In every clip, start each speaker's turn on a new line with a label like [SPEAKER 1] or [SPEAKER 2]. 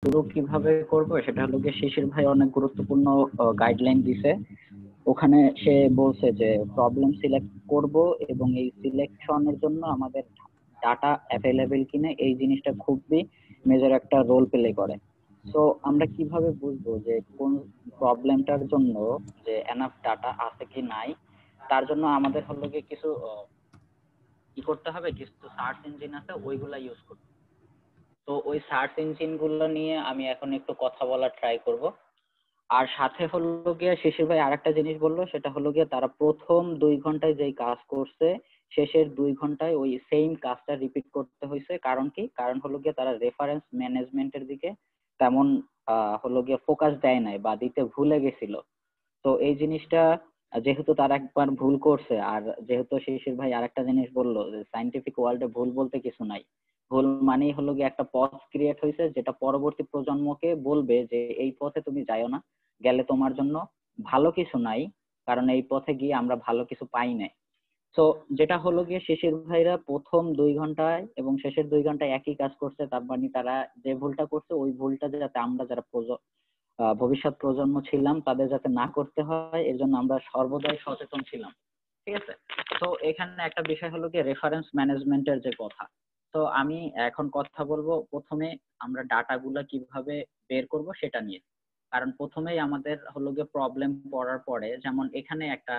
[SPEAKER 1] শুরু কিভাবে করব সেটা হলো গিয়ে শিশির ভাই অনেক গুরুত্বপূর্ণ গাইডলাইন দিছে। ওখানে সে বলছে যে প্রবলেম সিলেক্ট করব এবং এই সিলেকশনের জন্য আমাদের ডাটা অ্যাভেলেবেল কিনা এই জিনিসটা খুবই মেজর একটা রোল প্লে করে। সো আমরা কিভাবে বুঝবো যে কোন প্রবলেমটার জন্য যে এনাফ ডাটা আছে কি নাই, তার জন্য আমাদের হলো গিয়ে কিছু কি করতে হবে, কিছু সার্চ ইঞ্জিন আছে ওইগুলা ইউজ করতে হবে। তো ওই সার্চ ইঞ্জিন গুলো নিয়ে আমি এখন একটু কথা বলার ট্রাই করব। আর সাথে হলো গিয়ে শিশির ভাই আরেকটা জিনিস বললো, সেটা হলো গিয়ে তারা প্রথম 2 ঘন্টায় যেই কাজ করছে শেষের 2 ঘন্টায় ওই সেম কাজটা রিপিট করতে হয়েছে। কারণ কি? কারণ হলো গিয়ে তারা রেফারেন্স ম্যানেজমেন্টের দিকে তেমন হলো গিয়ে ফোকাস দেয় নাই বা দিতে ভুলে গেছিল। তো এই জিনিসটা যেহেতু তারা একবার ভুল করছে, আর যেহেতু শিশির ভাই আরেকটা জিনিস বললো যে সাইন্টিফিক ওয়ার্ল্ডে ভুল বলতে কিছু নাই, ভুল মানেই হলো গিয়ে একটা পথ ক্রিয়েট হয়েছে যেটা পরবর্তী প্রজন্মকে বলবে যে এই পথে তুমি যাইও না, গেলে তোমার জন্য ভালো কিছু নাই, কারণ এই পথে গিয়ে আমরা ভালো কিছু পাই নাই। তো যেটা হলো গিয়ে শিশির ভাইরা প্রথম 2 ঘন্টায় এবং শেষের 2 ঘন্টায় একই কাজ করছে, তার মানে তারা যে ভুলটা করছে ওই ভুলটা যাতে আমরা যারা ভবিষ্যৎ প্রজন্ম ছিলাম তাদের যাতে না করতে হয়, এর জন্য আমরা সর্বদাই সচেতন ছিলাম। ঠিক আছে। তো এখানে একটা বিষয় হলো কি রেফারেন্স ম্যানেজমেন্টের যে কথা। তো আমি এখন কথা বলবো প্রথমে আমরা ডাটাগুলা কিভাবে বের করব সেটা নিয়ে। কারণ প্রথমেই আমাদের হলো গিয়ে প্রবলেম পড়ার পরে, যেমন এখানে একটা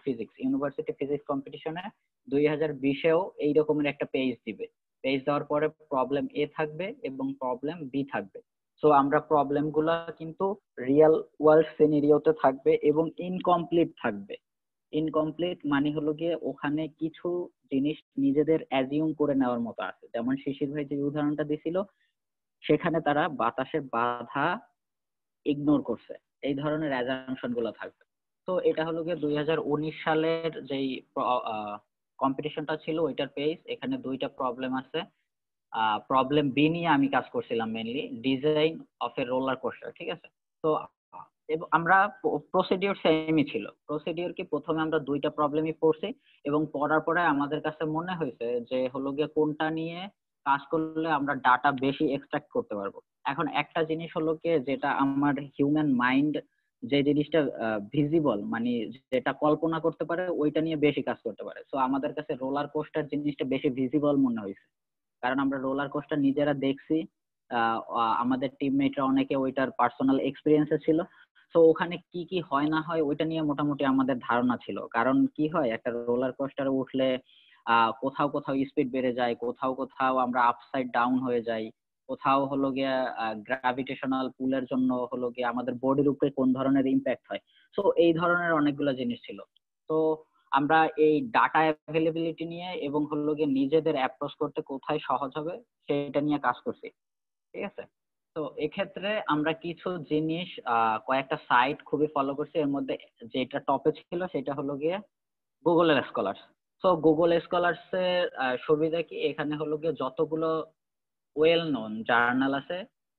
[SPEAKER 1] ফিজিক্স ইউনিভার্সিটি ফিজিক্স কম্পিটিশনে 2020-এও এই রকমের একটা পেজ দিবে। পেজ দেওয়ার পরে প্রবলেম এ থাকবে এবং প্রবলেম বি থাকবে। সো আমরা প্রবলেম গুলা কিন্তু রিয়েল ওয়ার্ল্ড সিনারিওতে থাকবে এবং ইনকমপ্লিট থাকবে। ইনকমপ্লিট মানে হলো গিয়ে ওখানে কিছু জিনিস নিজেদের অ্যাজিউম করে নেওয়ার মতো আছে। যেমন শিশির ভাই যে উদাহরণটা দিছিল, সেখানে তারা বাতাসের বাধা ইগনোর করছে, এই ধরনের অ্যাজাম্পশন গুলো থাকবে। তো এটা হলো গিয়ে 2019 সালের যেই কম্পিটিশনটা ছিল ওইটার পেজ। এখানে 2টা প্রবলেম আছে। প্রবলেম বি নিয়ে আমি কাজ করছিলাম mainly, design of A roller coaster. ঠিক আছে। তো আমরা প্রসিডিওর সেমই ছিল। প্রসিডিওর কি প্রথমে আমরা 2টা প্রবলেমই পড়ছি এবং পড়ার পরে আমাদের কাছে মনে হয়েছে যে হলো গিয়ে কোনটা নিয়ে কাজ করলে আমরা ডাটা বেশি এক্সট্রাক্ট করতে পারবো। এখন একটা জিনিস হলো কি, যেটা আমার হিউম্যান মাইন্ড যে জিনিসটা ভিজিবল মানে যেটা কল্পনা করতে পারে ওইটা নিয়ে বেশি কাজ করতে পারে। সো আমাদের কাছে রোলার কোস্টার জিনিসটা বেশি ভিজিবল মনে হয়েছে, কারণ আমরা রোলার কোস্টার নিজেরা দেখছি। আমাদের টিমমেটরা অনেকে ওইটার পার্সোনাল এক্সপিরিয়েন্সে ছিল। তো ওখানে কি কি হয় না হয় ওইটা নিয়ে মোটামুটি আমাদের ধারণা ছিল। কারণ কি হয়, একটা রোলার কোস্টারে উঠলে কোথাও কোথাও স্পিড বেড়ে যায়, কোথাও কোথাও আমরা আপসাইড ডাউন হয়ে যাই, কোথাও হলো গিয়ে গ্রাভিটেশনাল পুলের জন্য হলো গিয়ে আমাদের বডির উপরে কোন ধরনের ইম্প্যাক্ট হয়। তো এই ধরনের অনেকগুলো জিনিস ছিল। তো আমরা এই ডাটা অ্যাভেলেবিলিটি নিয়ে এবং হলো গিয়ে নিজেদের অ্যাপ্রোচ করতে কোথায় সহজ হবে সেটা নিয়ে কাজ করছি। ঠিক আছে। তো এক্ষেত্রে আমরা কিছু জিনিস কয়েকটা সাইট খুবই ফলো করছি। এর মধ্যে যেটা টপে ছিল সেটা হলো গিয়ে গুগলের স্কলার্স। তো গুগল স্কলার্স এর সুবিধা কি, এখানে হলো গিয়ে যতগুলো ওয়েল নোন জার্নাল আছে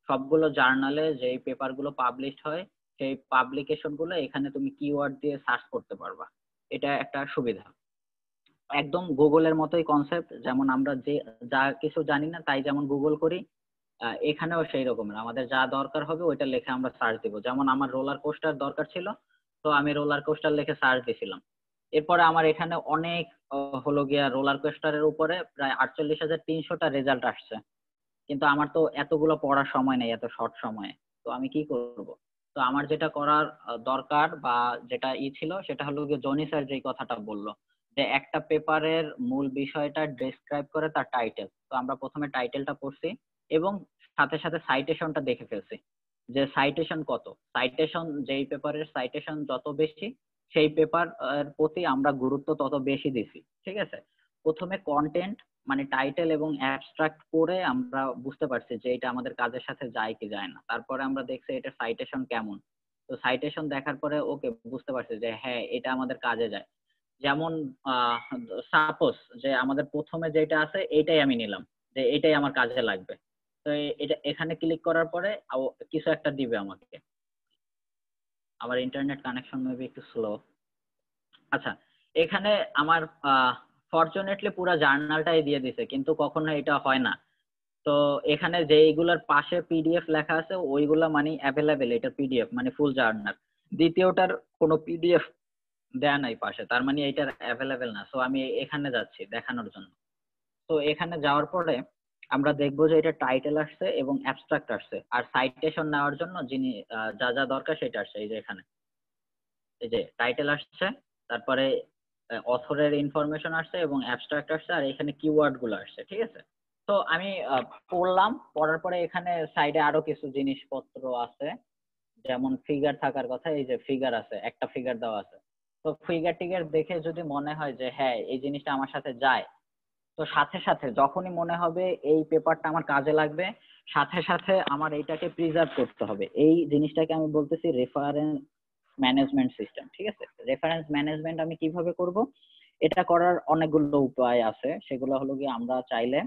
[SPEAKER 1] সবগুলো জার্নালে যেই পেপার গুলো পাবলিশ হয় সেই পাবলিকেশন গুলো এখানে তুমি কিওয়ার্ড দিয়ে সার্চ করতে পারবা। এটা একটা সুবিধা। একদম গুগলের মতোই কনসেপ্ট, যেমন আমরা যে যা কিছু জানি না তাই যেমন গুগল করি, এখানেও সেই রকমের আমাদের যা দরকার হবে ওইটা লিখে আমরা সার্চ দিব। যেমন আমার রোলার কোস্টার দরকার ছিল, তো আমি রোলার কোস্টার লিখে সার্চ দিছিলাম। এরপরে আমার এখানে অনেক হলো গিয়া রোলার কোস্টারের উপরে প্রায় 48,300টা রেজাল্ট আসছে, কিন্তু আমার তো এতগুলো পড়ার সময় নেই এত শর্ট সময়ে। তো আমি কি করব? তো আমার যেটা করার দরকার বা যেটা ছিল সেটা হলো গিয়ে জনি স্যার যেই কথাটা বললো যে একটা পেপারের মূল বিষয়টা ডেসক্রাইব করে তার টাইটেল। তো আমরা প্রথমে টাইটেলটা পড়ছি এবং সাথে সাথে সাইটেশনটা দেখে ফেলছি যে সাইটেশন কত। সাইটেশন যেই পেপারের সাইটেশন যত বেশি সেই পেপার এর প্রতি আমরা গুরুত্ব তত বেশি দিছি। ঠিক আছে। প্রথমে কন্টেন্ট মানে টাইটেল এবং অ্যাবস্ট্রাক্ট পড়ে আমরা বুঝতে পারছি যে এটা আমাদের কাজের সাথে যায় কি যায় না। তারপরে আমরা দেখছি এটা সাইটেশন কেমন। তো সাইটেশন দেখার পরে ওকে বুঝতে পারছি যে হ্যাঁ এটা আমাদের কাজে যায়। যেমন সাপোজ যে আমাদের প্রথমে যেটা আছে এইটাই আমি নিলাম যে এটাই আমার কাজে লাগবে। তো এটা এখানে ক্লিক করার পরে কিছু একটা দিবে আমাকে। আমার ইন্টারনেট কানেকশন মেবি একটু স্লো। আচ্ছা, এখানে আমার ফরচুনেটলি পুরো জার্নালটাই দিয়ে দিছে, কিন্তু কখনো এটা হয় না। তো এখানে যেইগুলোর পাশে পিডিএফ লেখা আছে ওইগুলা মানে অ্যাভেলেবেল, এটা পিডিএফ মানে ফুল জার্নাল। দ্বিতীয়টার কোনো পিডিএফ দেয়া নাই পাশে, তার মানে এটার অ্যাভেলেবেল না। সো আমি এখানে যাচ্ছি দেখানোর জন্য। তো এখানে যাওয়ার পরে আমরা দেখবো যে এটা টাইটেল আসছে এবং অ্যাবস্ট্রাক্ট আসছে, আর সাইটেশন নেওয়ার জন্য যিনি যা যা দরকার সেটা আসছে। এই যে এখানে এই যে টাইটেল আসছে, তারপরে অথরের ইনফরমেশন আসছে এবং অ্যাবস্ট্রাক্ট আসছে, আর এখানে কিওয়ার্ড গুলো আসছে। ঠিক আছে, তো আমি পড়লাম, পড়ার পরে এখানে সাইডে আরো কিছু জিনিসপত্র আছে, যেমন ফিগার থাকার কথা। এই যে ফিগার আছে, একটা ফিগার দেওয়া আছে। তো ফিগার টিগার দেখে যদি মনে হয় যে হ্যাঁ এই জিনিসটা আমার সাথে যায়, তো সাথে সাথে যখনই মনে হবে এই পেপারটা আমার কাজে লাগবে, সাথে সাথে আমার এইটাকে প্রিজার্ভ করতে হবে। এই জিনিসটাকে আমি বলতেছি রেফারেন্স ম্যানেজমেন্ট সিস্টেম। ঠিক আছে, রেফারেন্স ম্যানেজমেন্ট আমি কিভাবে করব, এটা করার অনেকগুলো উপায় আছে। সেগুলো হলো গিয়ে আমরা চাইলে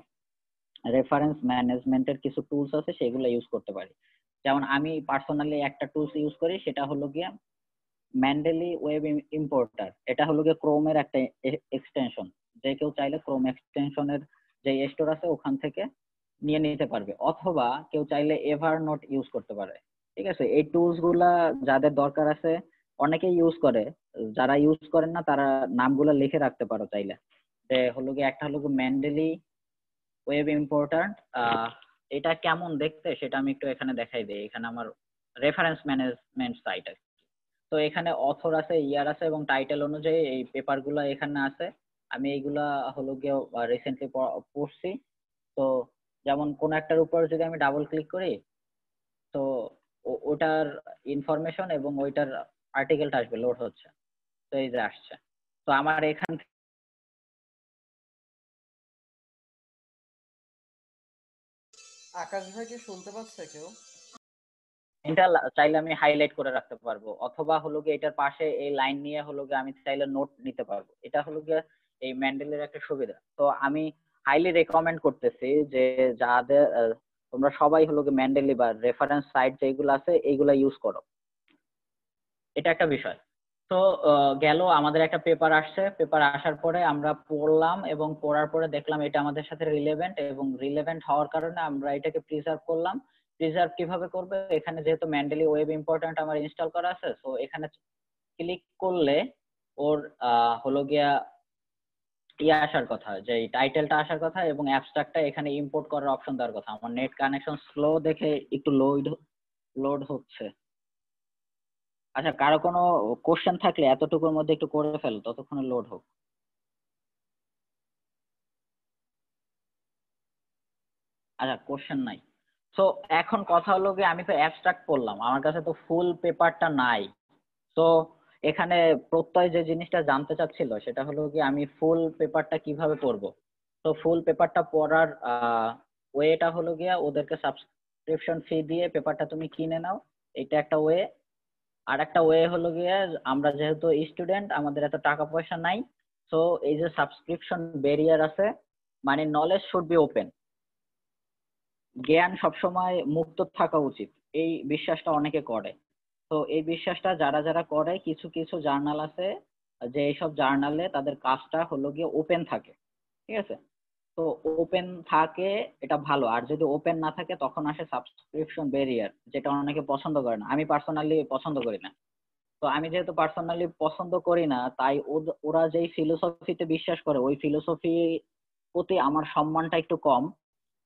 [SPEAKER 1] রেফারেন্স ম্যানেজমেন্টের কিছু টুলস আছে সেগুলো ইউজ করতে পারি। যেমন আমি পার্সোনালি একটা টুলস ইউজ করি, সেটা হলো গিয়ে ম্যান্ডেলি ওয়েব ইম্পোর্টার। এটা হলো গিয়ে ক্রোমের একটা এক্সটেনশন। যে কেউ চাইলে ক্রোম এক্সটেনশনের যে স্টোর আছে ওখান থেকে নিয়ে নিতে পারবে, অথবা কেউ চাইলে এভারনোট ইউজ করতে পারে। ঠিক আছে, এই টুলস গুলা যাদের দরকার আছে অনেকেই ইউজ করে, যারা ইউজ করেন না তারা নামগুলো লিখে রাখতে পারো চাইলে। যে হলো গিয়ে একটা হলো গিয়ে ম্যান্ডেলি ওয়েব ইম্পোর্টার। এটা কেমন দেখতে সেটা আমি একটু এখানে দেখাই দিই। এখানে আমার রেফারেন্স ম্যানেজমেন্ট সাইট আছে। তো এখানে অথর আছে, ইয়ার আছে এবং টাইটেল অনুযায়ী এই পেপার গুলা এখানে আছে। আমি এইগুলা হলো গিয়ে রিসেন্টলি পড়ছি। তো যেমন কোন একটার উপর যদি আমি ডাবল ক্লিক করি, তো ওটার ইনফরমেশন এবং ওইটার আর্টিকেলটা আসবে, লোড হচ্ছে। তো এই যে আসছে। তো আমার এখান
[SPEAKER 2] আকাশ ভাই কি শুনতে পাচ্ছে কেউ?
[SPEAKER 1] এটা চাইলে আমি হাইলাইট করে রাখতে পারবো, অথবা হলো গিয়ে এটার পাশে এই লাইন নিয়ে হলো গিয়ে আমি চাইলে নোট নিতে পারবো। এটা হলো গিয়ে এই ম্যান্ডেলের একটা সুবিধা। তো আমি হাইলি রেকমেন্ড করতেছি যে যাদের তোমরা সবাই হলো গিয়ে ম্যান্ডেলি বা রেফারেন্স সাইট যেগুলো আছে এইগুলা ইউজ করো। এটা একটা বিষয়। তো গেল আমাদের একটা পেপার আসছে, পেপার আসার পরে আমরা পড়লাম এবং পড়ার পরে দেখলাম এটা আমাদের সাথে রিলেভেন্ট, এবং রিলেভেন্ট হওয়ার কারণে আমরা এটাকে প্রিজার্ভ করলাম। প্রিজার্ভ কিভাবে করবে, এখানে যেহেতু ম্যান্ডেলি ওয়েব ইম্পর্টেন্ট আমার ইনস্টল করা আছে, তো এখানে ক্লিক করলে ওর হলো গিয়া ইয়ে আসার কথা, যে টাইটেলটা আসার কথা এবং অ্যাবস্ট্রাক্টটা এখানে ইম্পোর্ট করার অপশন দেওয়ার কথা। আমার নেট কানেকশন স্লো দেখে একটু লোড হচ্ছে। আচ্ছা, কারো কোনো কোশ্চেন থাকলে এতটুকুর মধ্যে একটু করে ফেলো, ততক্ষণে লোড হোক। আচ্ছা, কোশ্চেন নাই। তো এখন কথা হলো গিয়ে আমি তো অ্যাবস্ট্রাক্ট পড়লাম, আমার কাছে তো ফুল পেপারটা নাই। তো এখানে প্রত্যয় যে জিনিসটা জানতে চাচ্ছিল সেটা হলো কি আমি ফুল পেপারটা কিভাবে পড়বো। তো ফুল পেপারটা পড়ার ওয়েটা হলো গিয়া ওদেরকে সাবস্ক্রিপশন ফি দিয়ে পেপারটা তুমি কিনে নাও, এটা একটা ওয়ে। আর একটা ওয়ে হলো গিয়ে আমরা যেহেতু স্টুডেন্ট আমাদের এত টাকা পয়সা নাই, তো এই যে সাবস্ক্রিপশন ব্যারিয়ার আছে, মানে নলেজ শুড বি ওপেন, জ্ঞান সবসময় মুক্ত থাকা উচিত, এই বিশ্বাসটা অনেকে করে। তো এই বিশ্বাসটা যারা যারা করে, কিছু কিছু জার্নাল আছে যে এইসব জার্নালে তাদের কাজটা হলো গিয়ে ওপেন থাকে। ঠিক আছে, তো ওপেন থাকে এটা ভালো, আর যদি ওপেন না থাকে তখন আসে সাবস্ক্রিপশন ব্যারিয়ার, যেটা অনেকে পছন্দ করে না। আমি পার্সোনালি পছন্দ করি না। তো আমি যেহেতু পার্সোনালি পছন্দ করি না, তাই ওরা যেই ফিলোসফিতে বিশ্বাস করে ওই ফিলোসফি প্রতি আমার সম্মানটা একটু কম।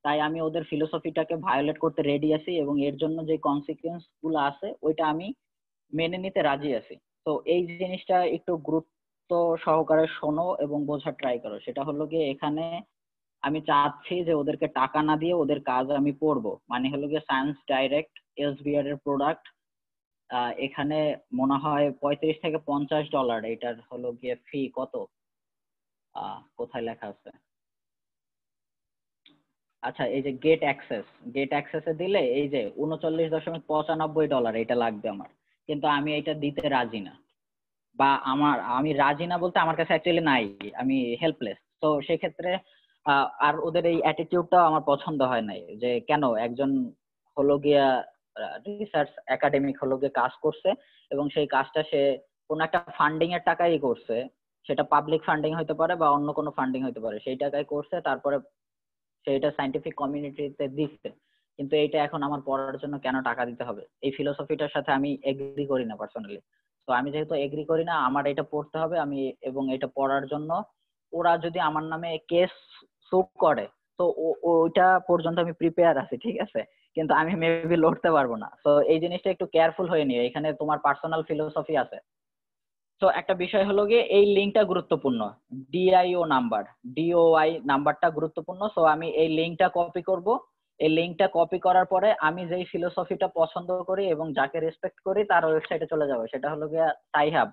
[SPEAKER 1] তাই আমি ওদের ফিলোসফিটাকে ভায়োলেট করতে রেডি আছি, এবং এর জন্য যে কনসিকুয়েন্স গুলো আছে ওইটা আমি মেনে নিতে রাজি আছি। তো এই জিনিসটা একটু গুরুত্ব সহকারে শোনো এবং বোঝার ট্রাই করো। সেটা হলো গিয়ে এখানে আমি চাচ্ছি যে ওদেরকে টাকা না দিয়ে ওদের কাজ আমি পড়বো, মানে হলো গিয়ে সায়েন্স ডাইরেক্ট এলসবিআর এর প্রোডাক্ট। এখানে মনে হয় $35 থেকে $50 এটার হলো গিয়ে ফি। কত কোথায় লেখা আছে? আচ্ছা, এই যে গেট অ্যাক্সেসে দিলে এই যে $39.95 এটা লাগবে আমার, কিন্তু আমি এটা দিতে রাজি না। বা আমি রাজি না বলতে আমার কাছে অ্যাকচুয়ালি নাই, আমি হেল্পলেস। তো সেক্ষেত্রে আর ওদের এই অ্যাটিটিউডটাও আমার পছন্দ হয় নাই, যে কেন একজন হলো গিয়া রিসার্চ একাডেমিক হলো গিয়ে কাজ করছে এবং সেই কাজটা সে কোন একটা ফান্ডিং এর টাকাই করছে, সেটা পাবলিক ফান্ডিং হতে পারে বা অন্য কোনো ফান্ডিং হতে পারে, সেই টাকায় করছে, তারপরে সে এটা সায়েন্টিফিক কমিউনিটিতে দিচ্ছে, কিন্তু এইটা এখন আমার পড়ার জন্য কেন টাকা দিতে হবে? এই ফিলোসফিটার সাথে আমি এগ্রি করি না পার্সোনালি। তো আমি যেহেতু এগ্রি করি না, আমার এটা পড়তে হবে, আমি এবং এটা পড়ার জন্য ওরা যদি আমার নামে কেস সুপ করে, তো ওইটা পর্যন্ত আমি প্রিপেয়ার আছি, ঠিক আছে, কিন্তু আমি মেবি লড়তে পারবো না। তো এই জিনিসটা একটু কেয়ারফুল হয়ে নিও, এখানে তোমার পার্সোনাল ফিলোসফি আছে। তো একটা বিষয় হলো গিয়ে এই লিঙ্কটা গুরুত্বপূর্ণ, ডিআইও নাম্বার, ডিওআই নাম্বারটা গুরুত্বপূর্ণ। সো আমি এই লিঙ্কটা কপি করব। এই লিঙ্কটা কপি করার পরে আমি যেই ফিলোসফিটা পছন্দ করি এবং যাকে রেসপেক্ট করি তার ওয়েবসাইটে চলে যাবো, সেটা হলো গিয়ে সাইহাব।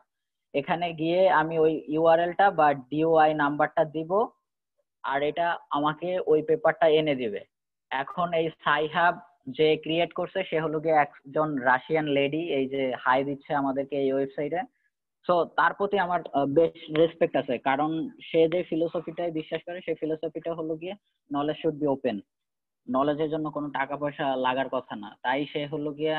[SPEAKER 1] এখানে গিয়ে আমি ওই ইউআরএলটা বা ডিওআই নাম্বারটা দিব, আর এটা আমাকে ওই পেপারটা এনে দিবে। এখন এই সাইহাব যে ক্রিয়েট করছে সে হলো গিয়ে একজন রাশিয়ান লেডি, এই যে হাই দিচ্ছে আমাদেরকে এই ওয়েবসাইটে। সো তার প্রতি আমার বেশ রেসপেক্ট আছে, কারণ সে যে ফিলোসফিটাই বিশ্বাস করে সেই ফিলোসফিটা হলো গিয়ে নলেজ শুড বি ওপেন, নলেজের জন্য কোনো টাকা পয়সা লাগার কথা না। তাই সে হলো গিয়া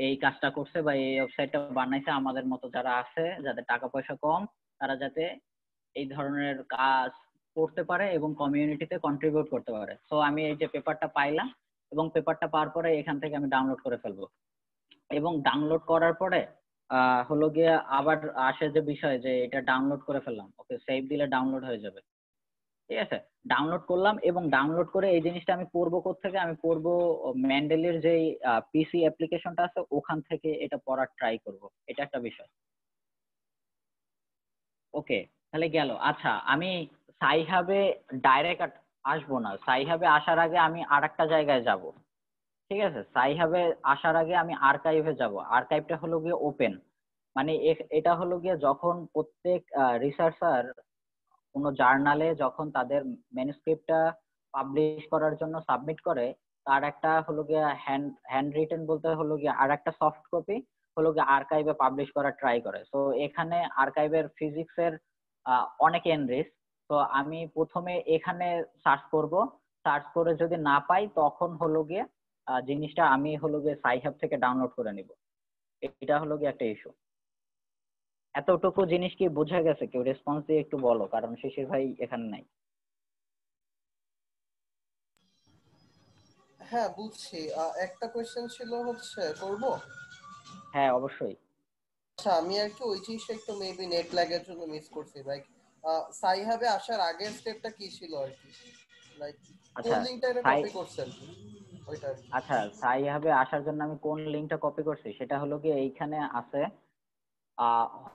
[SPEAKER 1] এই কাজটা করছে বা এই ওয়েবসাইটটা বানাইছে আমাদের মতো যারা আছে, যাদের টাকা পয়সা কম, তারা যাতে এই ধরনের কাজ করতে পারে এবং কমিউনিটিতে কন্ট্রিবিউট করতে পারে। সো আমি এই যে পেপারটা পাইলাম এবং পেপারটা পাওয়ার পরে এখান থেকে আমি ডাউনলোড করে ফেলবো, এবং ডাউনলোড করার পরে হলো গিয়ে আবার আসে যে বিষয় যে এটা ডাউনলোড করে ফেললাম, ওকে সেভ দিলে ডাউনলোড হয়ে যাবে, ঠিক আছে। ডাউনলোড করলাম এবং ডাউনলোড করে এই জিনিসটা আমি পড়বো কোত্থেকে? আমি পড়বো মেন্ডেলের যে পিসি অ্যাপ্লিকেশনটা আছে ওখান থেকে এটা পড়ার ট্রাই করব, এটা একটা বিষয়। ওকে, তাহলে গেল। আচ্ছা, আমি সাইহাবে ডাইরেক্ট আসবো না, সাইহাবে আসার আগে আমি আর একটা জায়গায় যাব, ঠিক আছে। সাইহাবে আসার আগে আমি আর্কাইভে যাব। আর্কাইভটা হলো গিয়ে ওপেন, মানে এটা হলো গিয়ে যখন প্রত্যেক রিসার্চার কোনো জার্নালে যখন তাদের ম্যানুস্ক্রিপ্টটা পাবলিশ করার জন্য সাবমিট করে, তার একটা হলো গিয়ে হ্যান্ড রিটেন বলতে হলো গিয়ে আর একটা সফট কপি হলো গিয়ে আর্কাইভে পাবলিশ করার ট্রাই করে। তো এখানে আর্কাইভের ফিজিক্সের অনেক এনরিচ। তো আমি প্রথমে এখানে সার্চ করব, সার্চ করে যদি না পাই তখন হলো গিয়ে জিনিসটা আমি হলো গিয়ে সাইহাব থেকে ডাউনলোড করে নিব। এটা হলো গিয়ে একটা ইস্যু। এতটুকু জিনিস কি বোঝা গেছে? কেউ রেসপন্স দিয়ে একটু বলো, কারণ শিশির ভাই এখানে নাই।
[SPEAKER 2] হ্যাঁ, বুঝছি। একটা কোয়েশ্চেন ছিল, হচ্ছে করব।
[SPEAKER 1] হ্যাঁ, অবশ্যই।
[SPEAKER 2] আচ্ছা, আমি আর কি ওই জিনিসটা একটু মেবি নেট ল্যাগের জন্য মিস করছি। লাইক সাইহাবে আসার আগের স্টেপটা কি ছিল আর কি? লাইক কোন
[SPEAKER 1] আচ্ছা,
[SPEAKER 2] লিঙ্কটা এটা
[SPEAKER 1] সাই
[SPEAKER 2] কপি করছেন ওইটা আর কি।
[SPEAKER 1] আচ্ছা, সাইহাবে আসার জন্য আমি কোন লিঙ্কটা কপি করছি সেটা হলো গিয়ে এইখানে আছে।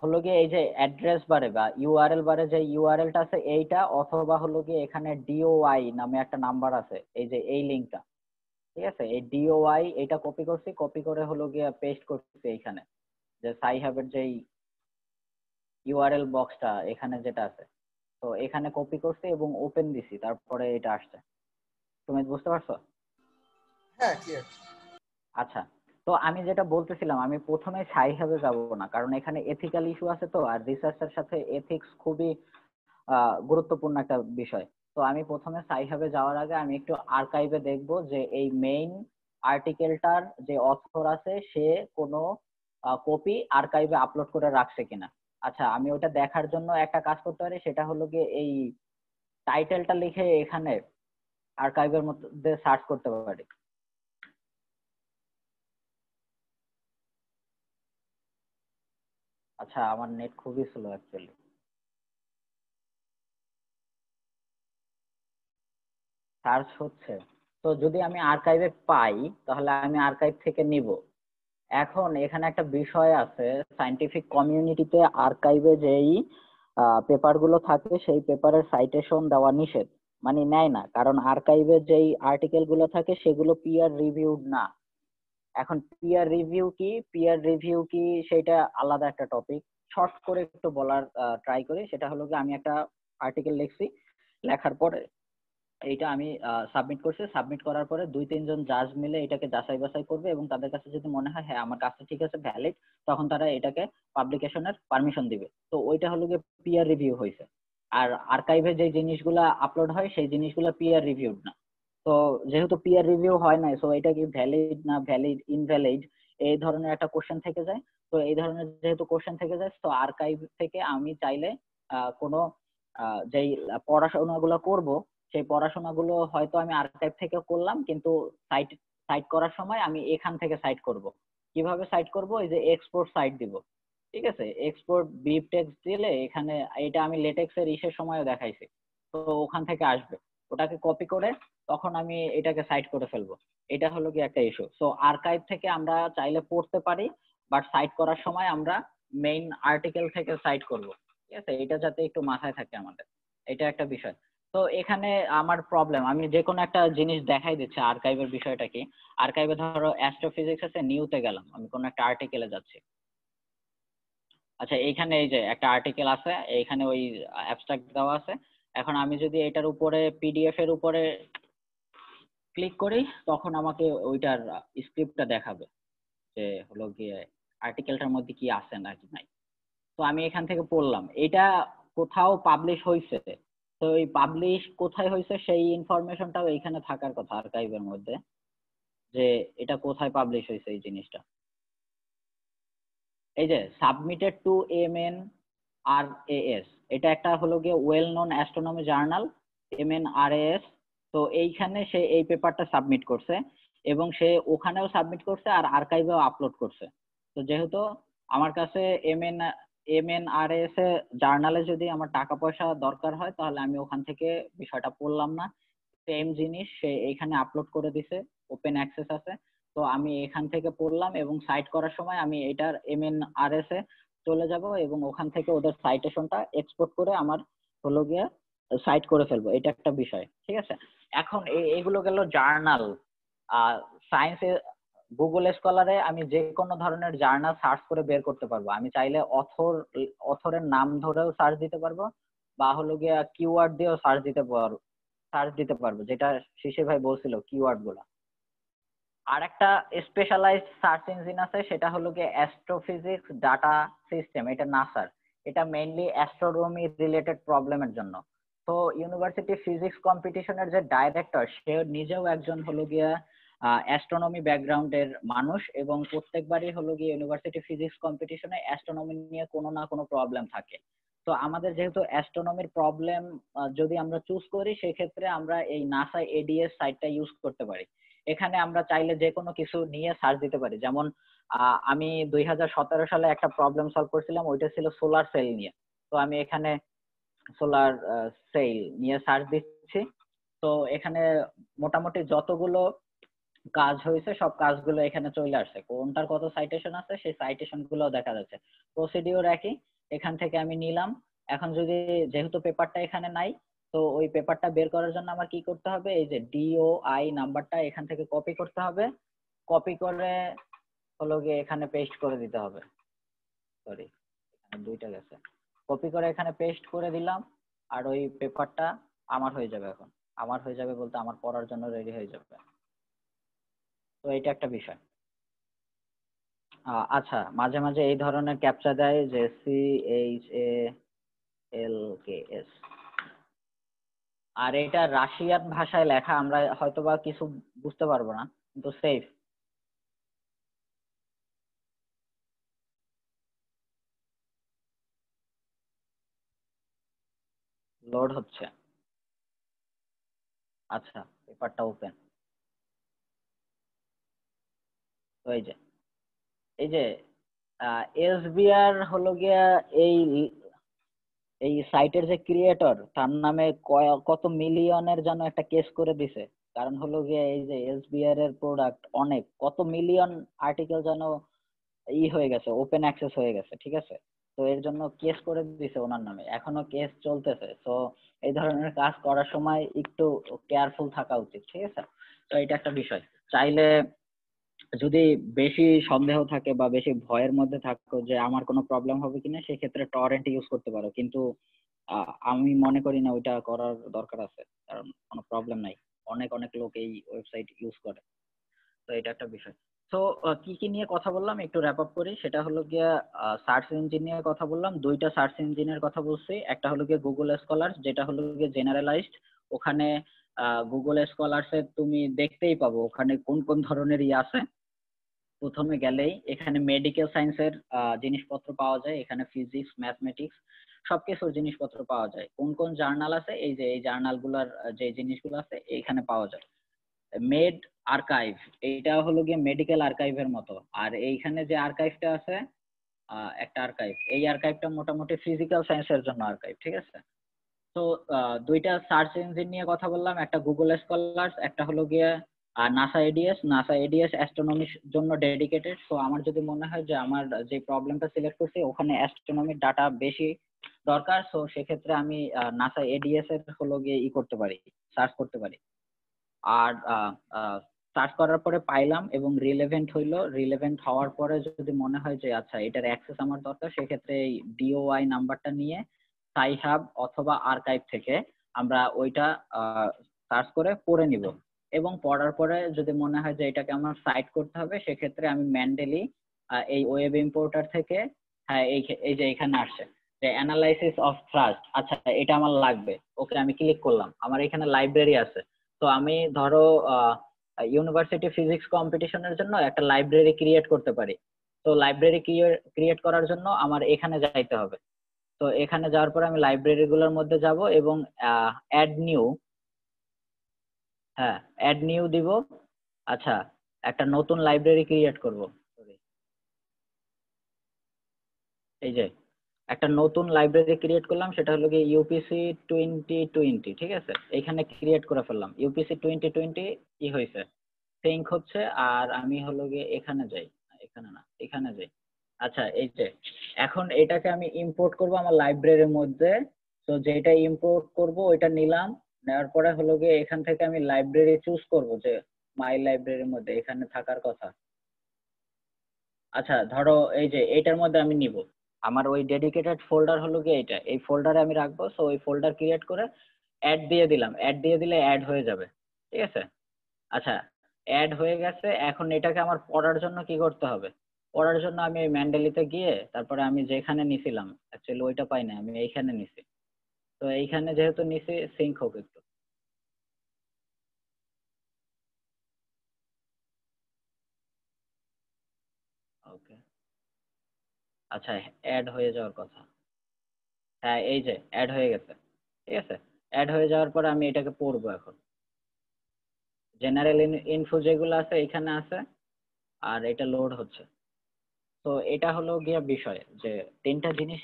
[SPEAKER 1] হলো গিয়ে এই যে অ্যাড্রেস বারে বা ইউআরএল বারে যে ইউআরএলটা আছে এইটা, অথবা হলো গিয়ে এখানে ডিওআই নামে একটা নাম্বার আছে, এই যে এই লিঙ্কটা, ঠিক আছে। এই ডিওআই এটা কপি করছি, কপি করে হলো গিয়ে পেস্ট করছি এইখানে, যে সাইহাবের যেই ইউআরএল বক্সটা এখানে যেটা আছে, তো এখানে কপি করছি এবং ওপেন দিছি, তারপরে এটা আসছে। তুমি বুঝতে পারছো?
[SPEAKER 2] হ্যাঁ, ক্লিয়ার।
[SPEAKER 1] আচ্ছা, তো আমি যেটা বলতেছিলাম, আমি প্রথমে সাইহাবে যাব না, কারণ এখানে এথিক্যাল ইস্যু আছে। তো আর রিসার্চের সাথে এথিক্স খুবই গুরুত্বপূর্ণ একটা বিষয়। তো আমি প্রথমে সাইহাবে যাওয়ার আগে আমি একটু আর্কাইভে দেখব যে এই মেইন আর্টিকেলটার যে অথর আছে সে কোনো কপি আর্কাইভে আপলোড করে রাখছে কিনা। আচ্ছা, আমি ওটা দেখার জন্য একটা কাজ করতে পারি, সেটা হলো গিয়ে এই টাইটেলটা লিখে এখানে আর্কাইভের মধ্যে সার্চ করতে পারি। আচ্ছা, আমার নেট খুবই স্লো অ্যাকচুয়ালি, সার্চ হচ্ছে। তো যদি আমি আর্কাইভে পাই তাহলে আমি আর্কাইভ থেকে নিব। এখন এখানে একটা বিষয় আছে, সায়েন্টিফিক কমিউনিটিতে আর্কাইভে যেই পেপার গুলো থাকে সেই পেপারের সাইটেশন দেওয়া নিষেধ, মানে নেয় না, কারণ আর্কাইভে যেই আর্টিকেল গুলো থাকে সেগুলো পিয়ার রিভিউড না। এখন পিয়ার রিভিউ কি সেটা আলাদা একটা টপিক। শর্ট করে একটু বলার ট্রাই করি, সেটা হলো যে আমি একটা আর্টিকেল লিখছি, লেখার পরে এইটা আমি সাবমিট করছি, সাবমিট করার পরে 2-3 জন জাজ মিলে এটাকে যাচাই বাছাই করবে এবং তাদের কাছে যদি মনে হয় হ্যাঁ আমার কাজটা ঠিক আছে, ভ্যালিড, তখন তারা এটাকে পাবলিকেশনের পারমিশন দিবে। তো ওইটা হলো গিয়ে পিয়ার রিভিউ হয়েছে। আর আর্কাইভে যে জিনিসগুলা আপলোড হয় সেই জিনিসগুলো পিয়ার রিভিউড না। তো যেহেতু পিয়ার রিভিউ হয় নাই, সো এটা কি ভ্যালিড না ভ্যালিড ইনভ্যালিড এই ধরনের একটা কোশ্চেন থেকে যায়। তো এই ধরনের যেহেতু কোশ্চেন থেকে যায়, তো আর্কাইভ থেকে আমি চাইলে কোনো যেই পড়াশোনাগুলো করব সেই পড়াশোনাগুলো হয়তো আমি আর্কাইভ থেকে করলাম, কিন্তু সাইট করার সময় আমি এখান থেকে সাইট করব। কিভাবে সাইট করব? এই যে এক্সপোর্ট সাইট দিব, ঠিক আছে, এক্সপোর্ট বিব টেক্সট দিলে এখানে, এটা আমি লেটেক্স এর ইসের সময়ও দেখাইছি, তো ওখান থেকে আসবে, ওটাকে কপি করে তখন আমি এটাকে সাইট করে ফেলবো। এটা হলো কি একটা ইস্যু। সো আর্কাইভ থেকে আমরা চাইলে পড়তে পারি, বাট সাইট করার সময় আমরা মেইন আর্টিকেল থেকে সাইট করব, ঠিক আছে, এটা যাতে একটু মাথায় থাকে আমাদের, এটা একটা বিষয়। তো এখানে আমার প্রবলেম, আমি যে কোনো একটা জিনিস দেখাই দিচ্ছি আর্কাইভের বিষয়টা কি। আর্কাইভে ধরো অ্যাস্ট্রোফিজিক্স আছে, নিউতে গেলাম, আমি কোনো একটা আর্টিকেলে যাচ্ছি। আচ্ছা, এইখানে এই যে একটা আর্টিকেল আছে, এইখানে ওই অ্যাবস্ট্রাক্ট দেওয়া আছে। এখন আমি যদি এটার উপরে পিডিএফ এর উপরে ক্লিক করি, তখন আমাকে ওইটার স্ক্রিপ্টটা দেখাবে যে হলো গিয়ে আর্টিকেলটার মধ্যে কি আছে নাকি নাই। তো আমি এখান থেকে পড়লাম, এটা কোথাও পাবলিশ হয়েছে, তো এই পাবলিশ কোথায় হয়েছে সেই ইনফরমেশনটাও এইখানে থাকার কথা আর্কাইভের মধ্যে, যে এটা কোথায় পাবলিশ হয়েছে এই জিনিসটা। এই যে সাবমিটেড টু MNRAS, এটা একটা হলো গিয়ে well known astronomy journal, MNRAS। তো এইখানে সে এই পেপারটা সাবমিট করছে, এবং সে ওখানেও সাবমিট করছে আর আর্কাইভেও আপলোড করছে। তো যেহেতু আমার কাছে MNRAS এ জার্নালে যদি আমার টাকা পয়সা দরকার হয়, তাহলে আমি ওখান থেকে বিষয়টা পড়লাম না, সেম জিনিস সে এইখানে আপলোড করে দিছে, ওপেন অ্যাক্সেস আছে। তো আমি এখান থেকে পড়লাম এবং সাইট করার সময় আমি এটার MNRAS এ চলে যাব এবং ওখান থেকে ওদের সাইটেশনটা এক্সপোর্ট করে আমার হলো গিয়ে সাইট করে ফেলবো। এটা একটা বিষয়, ঠিক আছে। এখন এগুলো গেল জার্নাল। সায়েন্সে গুগল স্কলারে আমি যে কোনো ধরনের জার্নাল সার্চ করে বের করতে পারবো। আমি চাইলে অথরের নাম ধরেও সার্চ দিতে পারবো, বা হলো গিয়ে কিওয়ার্ড দিয়েও সার্চ দিতে পারবো, যেটা শিশির ভাই বলছিল কিওয়ার্ড গুলা। আর একটা স্পেশালাইজড সার্চ ইঞ্জিন আছে, সেটা হলো গিয়ে অ্যাস্ট্রোফিজিক্স ডাটা সিস্টেম, এটা নাসার। এটা মেইনলি অ্যাস্ট্রোনমি রিলেটেড প্রবলেমের জন্য। তো ইউনিভার্সিটি ফিজিক্স কম্পিটিশনের যে ডাইরেক্টর, সে নিজেও একজন হলো গিয়া অ্যাস্ট্রোনমি ব্যাকগ্রাউন্ডের মানুষ, এবং প্রত্যেকবারই হলো গিয়ে ইউনিভার্সিটি ফিজিক্স কম্পিটিশনে অ্যাস্ট্রোনমি নিয়ে কোনো না কোনো প্রবলেম থাকে। তো আমাদের যেহেতু অ্যাস্ট্রোনমির প্রবলেম যদি আমরা চুজ করি, সেক্ষেত্রে আমরা এই নাসা এডিএস সাইটটা ইউজ করতে পারি। এখানে আমরা চাইলে যে কোনো কিছু নিয়ে সার্চ দিতে পারি। যেমন আমি 2017 সালে একটা প্রবলেম সলভ করছিলাম, ওইটা ছিল সোলার সেল নিয়ে। তো আমি এখানে সোলার সেল নিয়ে সার্চ দিচ্ছি, তো এখানে মোটামুটি যতগুলো কাজ হয়েছে সব কাজগুলো এখানে চলে আসছে, কোনটার কত সাইটেশন আছে সেই সাইটেশন গুলো দেখা যাচ্ছে। প্রসিডিওর একই, এখান থেকে আমি নিলাম। এখন যদি, যেহেতু পেপারটা এখানে নাই, তো ওই পেপারটা বের করার জন্য আমার কি করতে হবে, এই যে DOI নাম্বারটা এখান থেকে কপি করতে হবে, কপি করে হলো গিয়ে এখানে পেস্ট করে দিতে হবে। সরি, এখানে দুইটা গেছে। কপি করে এখানে পেস্ট করে দিলাম, আর ওই পেপারটা আমার হয়ে যাবে। এখন আমার হয়ে যাবে বলতে আমার পড়ার জন্য রেডি হয়ে যাবে। তো এটা একটা বিষয়। আচ্ছা, মাঝে মাঝে এই ধরনের ক্যাপচা দেয় যে CHALKS, আর এটা রাশিয়ান ভাষায় লেখা, আমরা হয়তোবা কিছু বুঝতে পারবো না, কিন্তু সেফ। লোড হচ্ছে। আচ্ছা, পেপারটা ওপেন। তো এই যে SBR হলো গিয়া এই এই সাইটের যে ক্রিয়েটর, তার নামে কত মিলিয়নের জন্য একটা কেস করে দিছে। কারণ হলো গিয়ে এই যে SBR এর প্রোডাক্ট অনেক, কত মিলিয়ন আর্টিকেল যেন হয়ে গেছে, ওপেন অ্যাক্সেস হয়ে গেছে, ঠিক আছে। তো এর জন্য কেস করে দিছে ওনার নামে, এখনো কেস চলতেছে। তো এই ধরনের কাজ করার সময় একটু কেয়ারফুল থাকা উচিত, ঠিক আছে। তো এটা একটা বিষয়। চাইলে যদি বেশি সন্দেহ থাকে বা বেশি ভয়ের মধ্যে থাকো যে আমার কোনো প্রবলেম হবে কিনা, সেক্ষেত্রে টরেন্ট ইউজ করতে পারো, কিন্তু আমি মনে করি না ওইটা করার দরকার আছে, কারণ কোনো প্রবলেম নাই, অনেক অনেক লোক এই ওয়েবসাইট ইউজ করে। তো এটা একটা বিষয়। তো কি কি নিয়ে কথা বললাম একটু র্যাপ আপ করি। সেটা হলো গিয়া সার্চ ইঞ্জিন নিয়ে কথা বললাম, দুইটা সার্চ ইঞ্জিনের কথা বলছি। একটা হলো গিয়ে গুগল স্কলার, যেটা হলো গিয়ে জেনারেলাইজড। ওখানে গুগল স্কলারস এ তুমি দেখতেই পাবো ওখানে কোন কোন ধরনের আছে। প্রথমে গেলেই এখানে মেডিকেল সায়েন্সের জিনিসপত্র পাওয়া যায়, এখানে ফিজিক্স, ম্যাথমেটিক্স, সবকিছুর জিনিসপত্র পাওয়া যায়। কোন কোন জার্নাল আছে, এই যে এই জার্নালগুলোর যে জিনিসগুলো আছে এইখানে পাওয়া যায়। মেড আর্কাইভ, এইটা হলো গিয়ে মেডিকেল আর্কাইভের মতো। আর এইখানে যে আর্কাইভটা আছে, একটা আর্কাইভ, এই আর্কাইভটা মোটামুটি ফিজিক্যাল সায়েন্সের জন্য আর্কাইভ, ঠিক আছে। তো দুইটা সার্চ ইঞ্জিন নিয়ে কথা বললাম, একটা গুগল স্কলার্স, একটা হলো গিয়ে নাসা এডিএস। নাসা এডিএস অ্যাস্ট্রোনমির জন্য ডেডিকেটেড। তো আমার যদি মনে হয় যে আমার যে প্রবলেমটা সিলেক্ট করছি ওখানে অ্যাস্ট্রোনমির ডাটা বেশি দরকার, সো সেক্ষেত্রে আমি নাসা এডিএস এর হলো গিয়ে করতে পারি, সার্চ করতে পারি। আর সার্চ করার পরে পাইলাম এবং রিলেভেন্ট হইলো। রিলেভেন্ট হওয়ার পরে যদি মনে হয় যে আচ্ছা এটার অ্যাক্সেস আমার দরকার, সেক্ষেত্রে এই ডিওআই নাম্বারটা নিয়ে সাইহাব অথবা আর্কাইভ থেকে আমরা ওইটা সার্চ করে পড়ে নিব। এবং পড়ার পরে যদি মনে হয় যে এটাকে আমার সাইট করতে হবে, সেক্ষেত্রে আমি ম্যান্ডেলি এই ওয়েব ইম্পোর্টার থেকে, হ্যাঁ এই যে এখানে আসছে যে অ্যানালাইসিস অফ থ্রাস্ট, আচ্ছা এটা আমার লাগবে, ওকে আমি ক্লিক করলাম। আমার এখানে লাইব্রেরি আছে, তো আমি ধরো ইউনিভার্সিটি ফিজিক্স কম্পিটিশনের জন্য একটা লাইব্রেরি ক্রিয়েট করতে পারি। তো লাইব্রেরি ক্রিয়েট করার জন্য আমার এখানে যাইতে হবে। তো এখানে যাওয়ার পরে আমি লাইব্রেরি গুলোর মধ্যে যাব এবং অ্যাড নিউ, হ্যাঁ অ্যাড নিউ দিব। আচ্ছা একটা নতুন লাইব্রেরি ক্রিয়েট করব, এই যে একটা নতুন লাইব্রেরি ক্রিয়েট করলাম, সেটা হলো গিয়ে ইউপিসি 2020, ঠিক আছে। এখানে ক্রিয়েট করে ফেললাম ইউপিসি 2020, কি হয়েছে সিঙ্ক হচ্ছে। আর আমি হলো গিয়ে এখানে যাই, এখানে না এখানে যাই। আচ্ছা এই যে এখন এটাকে আমি ইম্পোর্ট করব আমার লাইব্রেরির মধ্যে। তো যেটা ইম্পোর্ট করব ওইটা নিলাম, নেওয়ার পরে হলো গিয়ে এখান থেকে আমি লাইব্রেরি চুজ করব যে মাই লাইব্রেরির মধ্যে এখানে থাকার কথা। আচ্ছা ধরো এই যে এইটার মধ্যে আমি নিব, আমার ওই ডেডিকেটেড ফোল্ডার হলো গিয়ে এইটা, এই ফোল্ডারে আমি রাখবো। সো ওই ফোল্ডার ক্রিয়েট করে অ্যাড দিয়ে দিলাম, অ্যাড দিয়ে দিলে অ্যাড হয়ে যাবে, ঠিক আছে। আচ্ছা অ্যাড হয়ে গেছে, এখন এটাকে আমার পড়ার জন্য কি করতে হবে? পড়ার জন্য আমি এই ম্যান্ডেলিতে গিয়ে তারপরে আমি যেখানে নিছিলাম, অ্যাকচুয়ালি ওইটা পাই না, আমি এইখানে নিছি। তো এইখানে যেহেতু নিছি, সিঙ্ক হোক একটু। ওকে, আচ্ছা অ্যাড হয়ে যাওয়ার কথা, হ্যাঁ এই যে অ্যাড হয়ে গেছে, ঠিক আছে। অ্যাড হয়ে যাওয়ার পরে আমি এটাকে পড়বো এখন। জেনারেল ইনফো যেগুলো আছে এখানে আছে, আর এটা লোড হচ্ছে। তো এটা হলো গিয়া বিষয় যে তিনটা জিনিস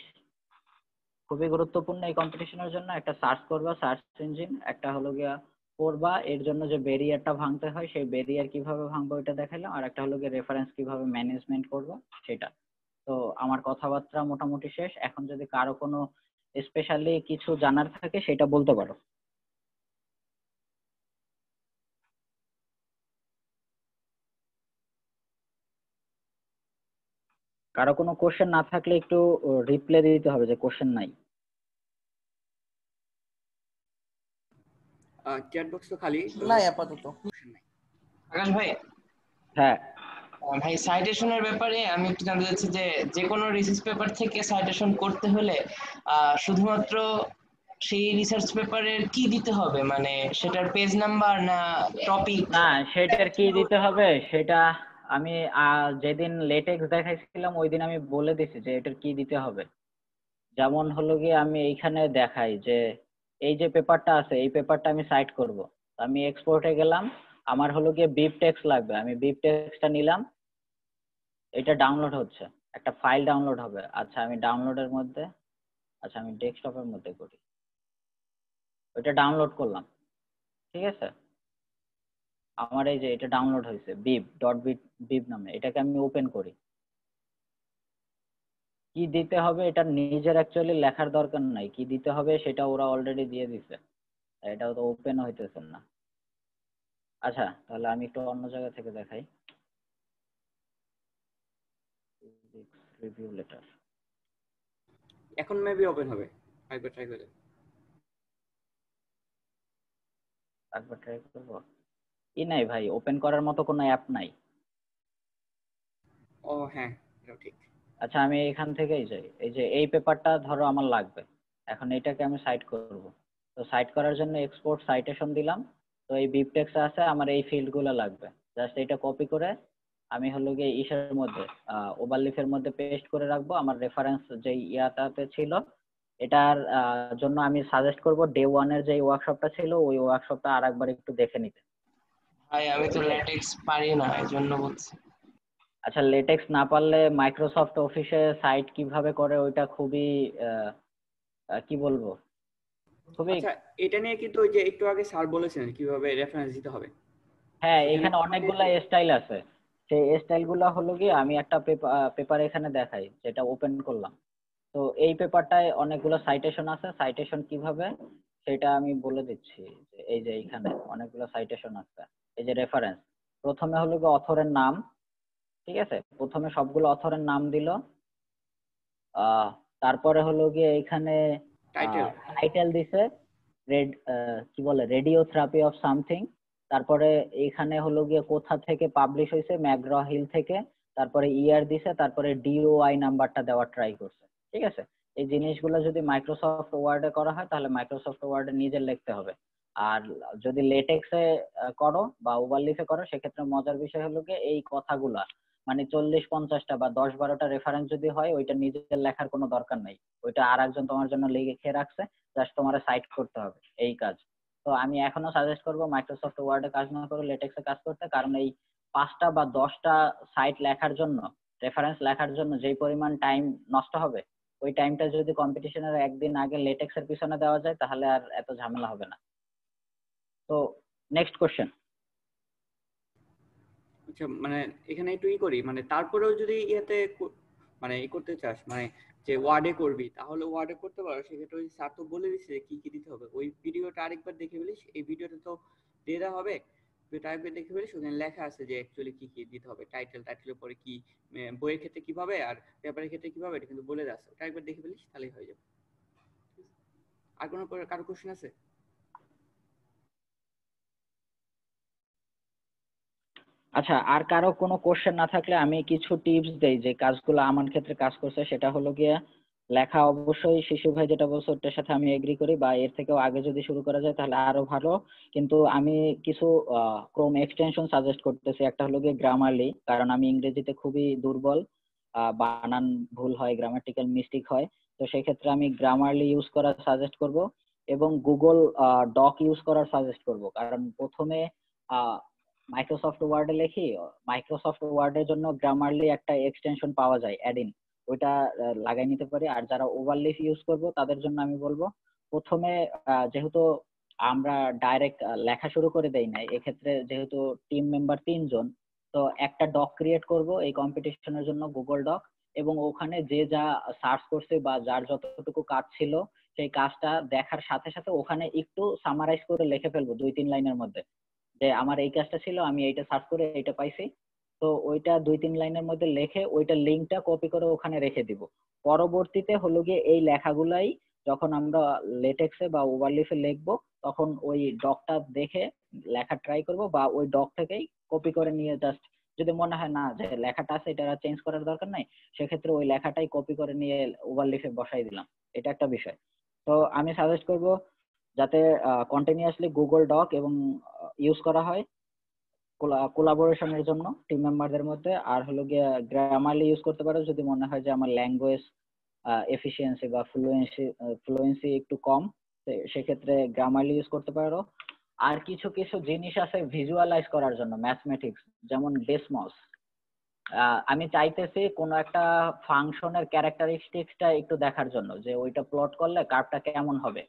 [SPEAKER 1] খুবই গুরুত্বপূর্ণ এই কম্পিটিশনের জন্য। একটা সার্চ করবা, সার্চ ইঞ্জিন, একটা হলো গিয়া পড়বা, এর জন্য যে ব্যারিয়ারটা ভাঙতে হয় সেই ব্যারিয়ার কিভাবে ভাঙবো এটা দেখাইলাম, আর একটা হলো গিয়ে রেফারেন্স কিভাবে ম্যানেজমেন্ট করবো সেটা। তো আমার কথাবার্তা মোটামুটি শেষ। এখন যদি কারো কোনো স্পেশালি কিছু জানার থাকে সেটা বলতে পারো। কারো কোনো কোশ্চেন না থাকলে একটু রিপ্লাই দিতে হবে যে কোশ্চেন নাই।
[SPEAKER 3] চ্যাট বক্স তো খালি,
[SPEAKER 2] নাই আপাতত।
[SPEAKER 4] আকাশ ভাই,
[SPEAKER 1] হ্যাঁ
[SPEAKER 4] ভাই সাইটেশনের ব্যাপারে আমি একটু জানতে চাচ্ছি যে যে কোনো রিসার্চ পেপার থেকে সাইটেশন করতে হলে শুধুমাত্র সেই রিসার্চ পেপারের কি দিতে হবে, মানে সেটার পেজ নাম্বার না টপিক?
[SPEAKER 1] না, সেটার কি দিতে হবে সেটা আমি যেদিন লেটেক্স দেখাইছিলাম ওই দিন আমি বলে দিছি যে এটার কি দিতে হবে। যেমন হলো গিয়ে আমি এইখানে দেখাই যে এই যে পেপারটা আছে এই পেপারটা আমি সাইট করব। আমি এক্সপোর্টে গেলাম, আমার হলো গিয়ে বিব টেক্সট লাগবে, আমি বিব টেক্সটটা নিলাম। এটা ডাউনলোড হচ্ছে, একটা ফাইল ডাউনলোড হবে। আচ্ছা আমি ডাউনলোডের মধ্যে, আচ্ছা আমি ডেস্কটপের মধ্যে করি, ওইটা ডাউনলোড করলাম, ঠিক আছে। আমার এই যে এটা ডাউনলোড হয়েছে বিব ডট বিব নামে, এটাকে আমি ওপেন করি। কি দিতে হবে এটা নিজের অ্যাকচুয়ালি লেখার দরকার নাই, কি দিতে হবে সেটা ওরা অলরেডি দিয়ে দিছে, এটা তো ওপেন হইতেছে না। আচ্ছা তাহলে আমি একটু অন্য জায়গা থেকে দেখাই। রিভিউ লেটার,
[SPEAKER 3] এখন মেবি ওপেন হবে, একবার ট্রাই করে।
[SPEAKER 1] একবার ট্রাই করবো। নাই ভাই, ওপেন করার মতো কোনো অ্যাপ নাই।
[SPEAKER 3] ও হ্যাঁ, এটাও ঠিক।
[SPEAKER 1] আচ্ছা আমি এখান থেকেই যাই, এই যে এই পেপারটা ধরো আমার লাগবে, এখন এটাকে আমি সাইট করব। তো সাইট করার জন্য এক্সপোর্ট সাইটেশন দিলাম। তো এই বিবটেক্স আছে, আমার এই ফিল্ড গুলো লাগবে, জাস্ট এটা কপি করে আমি হলো গিয়ে ইসের মধ্যে ওভারলিফের মধ্যে পেস্ট করে রাখবো। আমার রেফারেন্স যে ইয়াটাতে ছিল এটার জন্য আমি সাজেস্ট করব ডে 1 এর যে ওয়ার্কশপটা ছিল ওই ওয়ার্কশপটা আরেকবার একটু দেখে নিতে।
[SPEAKER 4] ভাই আমি তো ল্যাটেক্স পারি না, এই জন্য বলছি।
[SPEAKER 1] আচ্ছা, লেটেক্স না পারলে মাইক্রোসফট অফিসে সাইট কিভাবে করে ওইটা খুবই কি বলবো, খুবই।
[SPEAKER 3] আচ্ছা, এটা নিয়ে কিন্তু ওই যে একটু আগে স্যার বলেছেন কিভাবে রেফারেন্স দিতে হবে।
[SPEAKER 1] হ্যাঁ,
[SPEAKER 3] সেখানে
[SPEAKER 1] এখানে অনেকগুলা স্টাইল আছে। সেই স্টাইল গুলা হলো কি, আমি একটা পেপার এখানে দেখাই যেটা ওপেন করলাম। তো এই পেপারটায় অনেকগুলো সাইটেশন আছে। সাইটেশন কিভাবে সেটা আমি বলে দিচ্ছি। এই যে এইখানে অনেকগুলো সাইটেশন আছে। এই যে রেফারেন্স, প্রথমে হলো কি অথরের নাম, ঠিক আছে, প্রথমে সবগুলো অথরের নাম দিল। তারপরে হলো গিয়ে এখানে
[SPEAKER 3] টাইটেল।
[SPEAKER 1] টাইটেল দিছে কি বলে, রেডিওথেরাপি অফ সামথিং। তারপরে এখানে হলো গিয়ে কোথা থেকে পাবলিশ হয়েছে, ম্যাগ্র হিল থেকে। তারপরে ইয়ার দিছে, তারপরে ডিওআই নাম্বারটা দেওয়ার ট্রাই করছে, ঠিক আছে। এই জিনিসগুলো যদি মাইক্রোসফট ওয়ার্ডে করা হয় তাহলে মাইক্রোসফট ওয়ার্ডে নিজে লিখতে হবে। আর যদি লেটেক্সে করো বা ওভারলিফে করো সেক্ষেত্রে মজার বিষয় হলো গিয়ে এই কথাগুলা, মানে 40-50টা বা 10-12টা রেফারেন্স যদি হয় ওইটা নিজের লেখার কোনো দরকার নাই, ওইটা আর একজন তোমার জন্য লিখে রাখছে, জাস্ট তোমার সাইট করতে হবে, এই কাজ। তো আমি এখনো সাজেস্ট করবো মাইক্রোসফট ওয়ার্ডে কাজ না করে লেটেক্সে কাজ করতে, কারণ এই 5টা বা 10টা সাইট লেখার জন্য, রেফারেন্স লেখার জন্য যেই পরিমাণ টাইম নষ্ট হবে, ওই টাইমটা যদি কম্পিটিশনের একদিন আগে লেটেক্সের পিছনে দেওয়া যায় তাহলে আর এত ঝামেলা হবে না। তো নেক্সট কোশ্চেন।
[SPEAKER 3] আচ্ছা, মানে এখানে একটু করি, মানে তারপরেও যদি ইয়েতে মানে করতে চাস, মানে যে ওয়ার্ডে করবি তাহলে ওয়ার্ডে করতে পারো। সেক্ষেত্রে ওই স্যার তো বলে দিচ্ছে কি কি দিতে হবে। ওই ভিডিওটা আরেকবার দেখে ফেলিস, এই ভিডিওটা তো দিয়ে দেওয়া হবে, ভিডিওটা আরেকবার দেখে ফেলিস, ওখানে লেখা আছে যে অ্যাকচুয়ালি কি কি দিতে হবে। টাইটেলের পরে কি, বইয়ের ক্ষেত্রে কিভাবে আর পেপারের ক্ষেত্রে কিভাবে, এটা কিন্তু বলে দেওয়া আছে। ওটা একবার দেখে ফেলিস তাহলেই হয়ে যাবে। আর কোনো কারো কোশ্চেন আছে?
[SPEAKER 1] আচ্ছা, আর কারো কোনো কোশ্চেন না থাকলে আমি কিছু টিপস দেই যে কাজগুলো আমার ক্ষেত্রে কাজ করছে। সেটা হলো গিয়ে লেখা, অবশ্যই শিশু ভাই যেটা বলছে ওটার সাথে আমি এগ্রি করি, বা এর থেকেও আগে যদি শুরু করা যায় তাহলে আরো ভালো। কিন্তু আমি কিছু ক্রোম এক্সটেনশন সাজেস্ট করতেছি। একটা হলো গিয়ে গ্রামারলি, কারণ আমি ইংরেজিতে খুবই দুর্বল, বানান ভুল হয়, গ্রামাটিক্যাল মিস্টেক হয়। তো সেই ক্ষেত্রে আমি গ্রামারলি ইউজ করার সাজেস্ট করব, এবং গুগল ডক ইউজ করার সাজেস্ট করব। কারণ প্রথমে মাইক্রোসফট ওয়ার্ডে লিখি, মাইক্রোসফট ওয়ার্ডের জন্য গ্রামারলি একটা এক্সটেনশন পাওয়া যায়, অ্যাডিন, ওইটা লাগাই নিতে পারি। আর যারা ওভারলিফ ইউজ করবো তাদের জন্য আমি বলবো, প্রথমে যেহেতু আমরা ডাইরেক্ট লেখা শুরু করে দেই নাই, এক্ষেত্রে যেহেতু টিম মেম্বার 3 জন, তো একটা ডক ক্রিয়েট করব এই কম্পিটিশনের জন্য, গুগল ডক, এবং ওখানে যে যা সার্চ করছে বা যার যতটুকু কাজ ছিল সেই কাজটা দেখার সাথে সাথে ওখানে একটু সামারাইজ করে লিখে ফেলবো 2-3 লাইনের মধ্যে, যে আমার এই কাজটা ছিল, আমি এইটা সার্চ করে এইটা পাইছি। তো ওইটা 2-3 লাইনের মধ্যে লিখে ওইটা লিঙ্কটা কপি করে ওখানে রেখে দিব। পরবর্তীতে হলো গিয়ে এই লেখাগুলাই যখন আমরা লেটেক্সে বা ওভারলিফে লিখবো তখন ওই ডকটা দেখে লেখা ট্রাই করব, বা ওই ডক থেকেই কপি করে নিয়ে জাস্ট, যদি মনে হয় না যে লেখাটা আছে এটা চেঞ্জ করার দরকার নাই, সেক্ষেত্রে ওই লেখাটাই কপি করে নিয়ে ওভারলিফে বসাই দিলাম। এটা একটা বিষয়। তো আমি সাজেস্ট করব যাতে কন্টিনিউয়াসলি গুগল ডক এবং ইউজ করা হয় কোলাবোরেশনের জন্য টিম মেম্বারদের মধ্যে। আর হলো গিয়ে গ্রামারলি ইউজ করতে পারো যদি মনে হয় যে আমার ল্যাঙ্গুয়েজ এফিসিয়েন্সি বা ফ্লুয়েন্সি একটু কম, সেক্ষেত্রে গ্রামারলি ইউজ করতে পারো। আর কিছু কিছু জিনিস আছে ভিজুয়ালাইজ করার জন্য, ম্যাথমেটিক্স, যেমন ডেসমস। আমি চাইতেছি কোনো একটা ফাংশনের ক্যারেক্টারিস্টিক্সটা একটু দেখার জন্য, যে ওইটা প্লট করলে কার্ভটা কেমন হবে।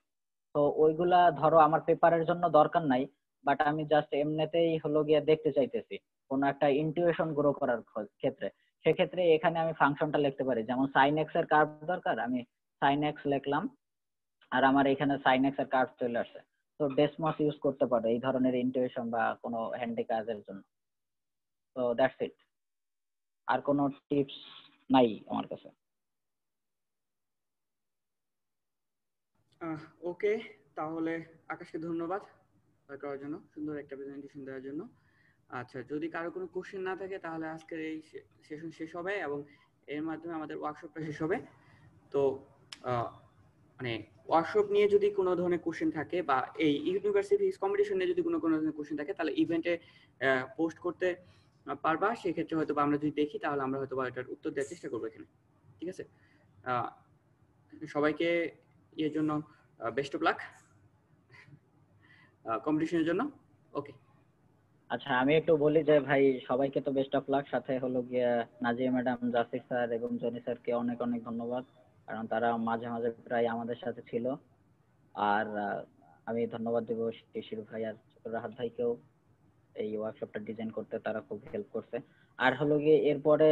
[SPEAKER 1] তো ওইগুলা ধরো আমার পেপারের জন্য দরকার নাই, বাট আমি জাস্ট এমনিতেই হলো গিয়ে দেখতে চাইতেছি কোনো একটা ইনটিউশন গ্রো করার ক্ষেত্রে, সেক্ষেত্রে এখানে আমি ফাংশনটা লিখতে পারি। যেমন সাইন এক্স এর কার্ভ দরকার, আমি সাইন এক্স লিখলাম, আর আমার এখানে সাইন এক্স এর কার্ভ চলে আসছে। তো ডেসমস ইউজ করতে পারো এই ধরনের ইনটিউশন বা কোনো হ্যান্ডি কাজের জন্য। তো দ্যাটস ইট, আর কোনো টিপস নাই আমার কাছে।
[SPEAKER 3] ওকে, তাহলে আকাশকে ধন্যবাদ করার জন্য, সুন্দর একটা প্রেজেন্টেশন দেওয়ার জন্য। আচ্ছা, যদি কারো কোনো কোশ্চেন না থাকে তাহলে আজকের এই সেশন শেষ হবে এবং এর মাধ্যমে আমাদের ওয়ার্কশপটা শেষ হবে। তো মানে ওয়ার্কশপ নিয়ে যদি কোনো ধরনের কোশ্চেন থাকে বা এই ইউনিভার্সিটি কম্পিটিশন নিয়ে যদি কোনো ধরনের কোশ্চেন থাকে তাহলে ইভেন্টে পোস্ট করতে পারবা। সেক্ষেত্রে হয়তো আমরা যদি দেখি তাহলে আমরা হয়তো এটার উত্তর দেওয়ার চেষ্টা করবো এখানে। ঠিক আছে, সবাইকে এর জন্য বেস্ট অফ লাক কম্পিটিশনের জন্য। ওকে
[SPEAKER 1] আচ্ছা আমি একটু বলি যে ভাই সবাইকে তো বেস্ট অফ লাক, সাথে হলো গিয়ে নাজিয়া ম্যাডাম, জাসির স্যার এবং জনি স্যারকে অনেক অনেক ধন্যবাদ, কারণ তারা মাঝে মাঝে প্রায় আমাদের সাথে ছিল। আর আমি ধন্যবাদ দেবো শিশির ভাই আর রাহাত ভাইকেও, এই ওয়ার্কশপটা ডিজাইন করতে তারা খুব হেল্প করছে। আর হলো গিয়ে এরপরে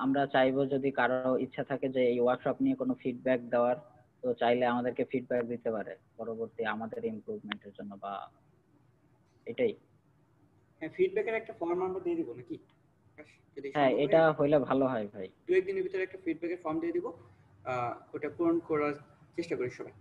[SPEAKER 1] আমরা চাইবো যদি কারো ইচ্ছা থাকে যে এই ওয়ার্কশপ নিয়ে কোনো ফিডব্যাক দেওয়ার, তো চাইলে আমাদেরকে ফিডব্যাক দিতে পারে পরবর্তী আমাদের ইমপ্রুভমেন্টের জন্য, বা এটাই।
[SPEAKER 3] হ্যাঁ ফিডব্যাকের একটা ফর্ম আমরা দিয়ে দিব নাকি? যদি
[SPEAKER 1] হ্যাঁ
[SPEAKER 3] সম্ভব
[SPEAKER 1] এটা
[SPEAKER 3] হয়
[SPEAKER 1] হইলে ভালো হয় ভাই।
[SPEAKER 3] 2-1 দিনের ভিতরে একটা ফিডব্যাকের ফর্ম দিয়ে দিব, ওটা পূরণ করার চেষ্টা করি সবাই।